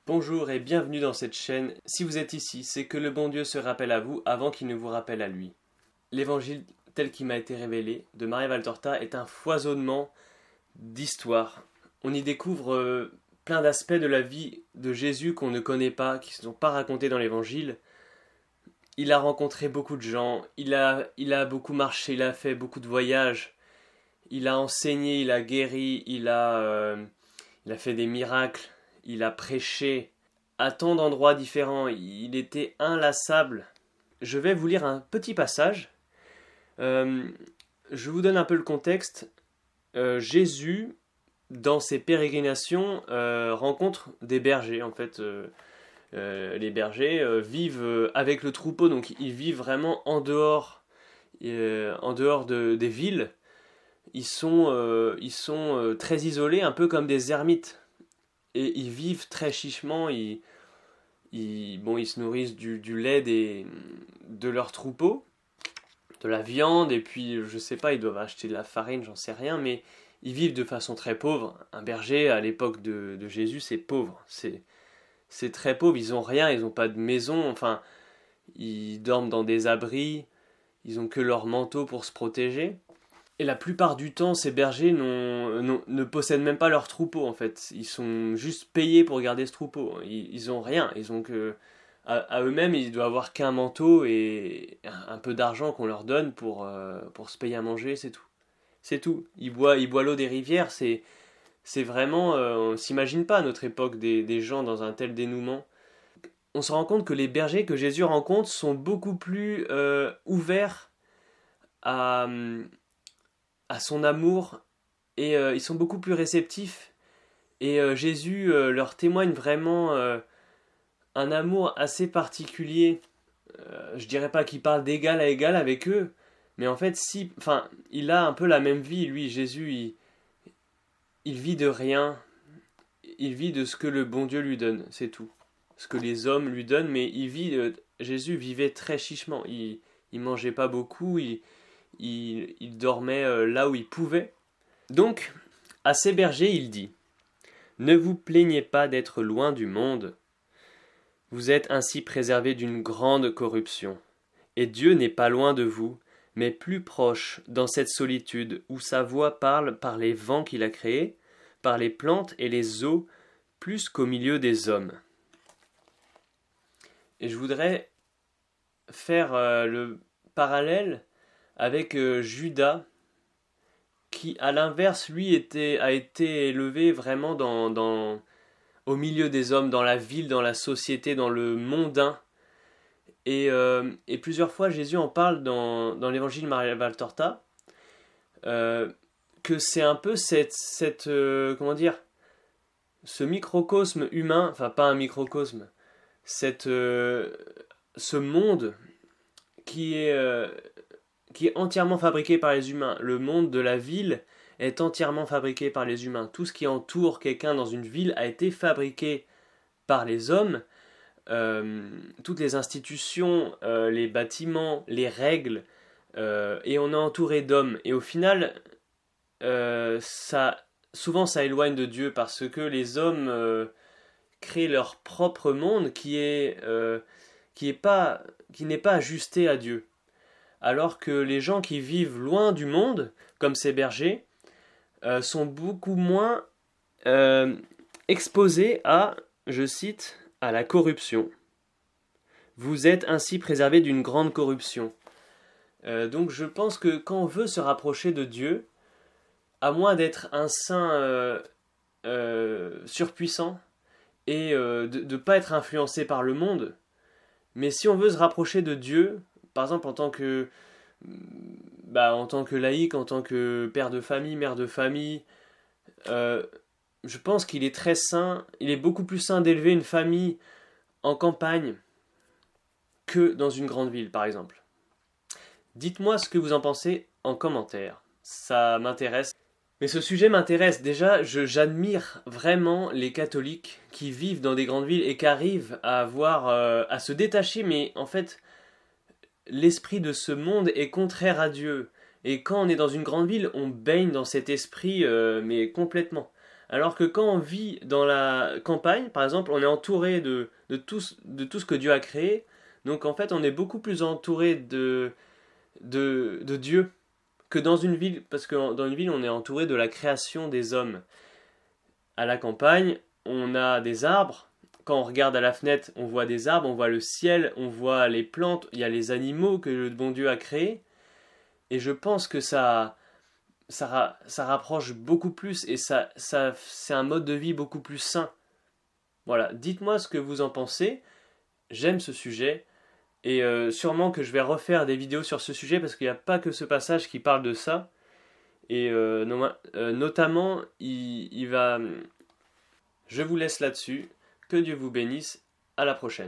Bonjour et bienvenue dans cette chaîne. Si vous êtes ici, c'est que le bon Dieu se rappelle à vous avant qu'il ne vous rappelle à lui. L'évangile tel qu'il m'a été révélé de Maria Valtorta est un foisonnement d'histoires. On y découvre plein d'aspects de la vie de Jésus qu'on ne connaît pas, qui ne sont pas racontés dans l'évangile. Il a rencontré beaucoup de gens, il a beaucoup marché, il a fait beaucoup de voyages, il a enseigné, il a guéri, il a fait des miracles, il a prêché à tant d'endroits différents, il était inlassable. Je vais vous lire un petit passage. Je vous donne un peu le contexte. Jésus, dans ses pérégrinations, rencontre des bergers. En fait, les bergers vivent avec le troupeau, donc ils vivent vraiment en dehors des villes. Ils sont très isolés, un peu comme des ermites. Et ils vivent très chichement, ils se nourrissent du lait de leurs troupeaux, de la viande, et puis je sais pas, ils doivent acheter de la farine, j'en sais rien, mais ils vivent de façon très pauvre. Un berger à l'époque de Jésus, c'est pauvre, c'est très pauvre, ils ont rien, ils ont pas de maison, enfin, ils dorment dans des abris, ils ont que leur manteau pour se protéger. Et la plupart du temps, ces bergers ne possèdent même pas leur troupeau, en fait. Ils sont juste payés pour garder ce troupeau. Ils ont rien. Ils ont que... À eux-mêmes, ils doivent avoir qu'un manteau et un peu d'argent qu'on leur donne pour se payer à manger, c'est tout. C'est tout. Ils boivent l'eau des rivières, c'est vraiment... on s'imagine pas à notre époque des gens dans un tel dénouement. On se rend compte que les bergers que Jésus rencontre sont beaucoup plus ouverts à son amour et ils sont beaucoup plus réceptifs et Jésus leur témoigne vraiment un amour assez particulier. Je dirais pas qu'il parle d'égal à égal avec eux, mais en fait si, enfin, il a un peu la même vie lui. Jésus, il vit de rien, il vit de ce que le bon Dieu lui donne, c'est tout. Ce que les hommes lui donnent, mais Jésus vivait très chichement. Il mangeait pas beaucoup, il dormait là où il pouvait. Donc, à ces bergers, il dit: Ne vous plaignez pas d'être loin du monde. Vous êtes ainsi préservés d'une grande corruption. Et Dieu n'est pas loin de vous, mais plus proche dans cette solitude où sa voix parle par les vents qu'il a créés, par les plantes et les eaux, plus qu'au milieu des hommes. Et je voudrais faire le parallèle avec Judas, qui, à l'inverse, lui, a été élevé vraiment au milieu des hommes, dans la ville, dans la société, dans le mondain. Et plusieurs fois, Jésus en parle dans l'évangile de Maria Valtorta, que c'est un peu comment dire, ce microcosme humain, enfin pas un microcosme, ce monde qui est entièrement fabriqué par les humains. Le monde de la ville est entièrement fabriqué par les humains. Tout ce qui entoure quelqu'un dans une ville a été fabriqué par les hommes. Toutes les institutions, les bâtiments, les règles, et on est entouré d'hommes. Et au final, souvent ça éloigne de Dieu parce que les hommes créent leur propre monde qui n'est pas ajusté à Dieu. Alors que les gens qui vivent loin du monde, comme ces bergers, sont beaucoup moins exposés à, je cite, à la corruption. Vous êtes ainsi préservés d'une grande corruption. Donc je pense que quand on veut se rapprocher de Dieu, à moins d'être un saint surpuissant et de ne pas être influencé par le monde, mais si on veut se rapprocher de Dieu, par exemple en tant que laïc, en tant que père de famille, mère de famille, je pense qu'il est très sain, il est beaucoup plus sain d'élever une famille en campagne que dans une grande ville, par exemple. Dites-moi ce que vous en pensez en commentaire, ça m'intéresse. Mais ce sujet m'intéresse. Déjà, j'admire vraiment les catholiques qui vivent dans des grandes villes et qui arrivent à se détacher, mais en fait, l'esprit de ce monde est contraire à Dieu. Et quand on est dans une grande ville, on baigne dans cet esprit, mais complètement. Alors que quand on vit dans la campagne, par exemple, on est entouré de tout ce que Dieu a créé. Donc en fait, on est beaucoup plus entouré de Dieu que dans une ville, parce que dans une ville, on est entouré de la création des hommes. À la campagne, on a des arbres. Quand on regarde à la fenêtre, on voit des arbres, on voit le ciel, on voit les plantes, il y a les animaux que le bon Dieu a créés. Et je pense que ça rapproche beaucoup plus et c'est un mode de vie beaucoup plus sain. Voilà, dites-moi ce que vous en pensez. J'aime ce sujet et sûrement que je vais refaire des vidéos sur ce sujet parce qu'il n'y a pas que ce passage qui parle de ça. Et notamment, il va. Je vous laisse là-dessus. Que Dieu vous bénisse. À la prochaine.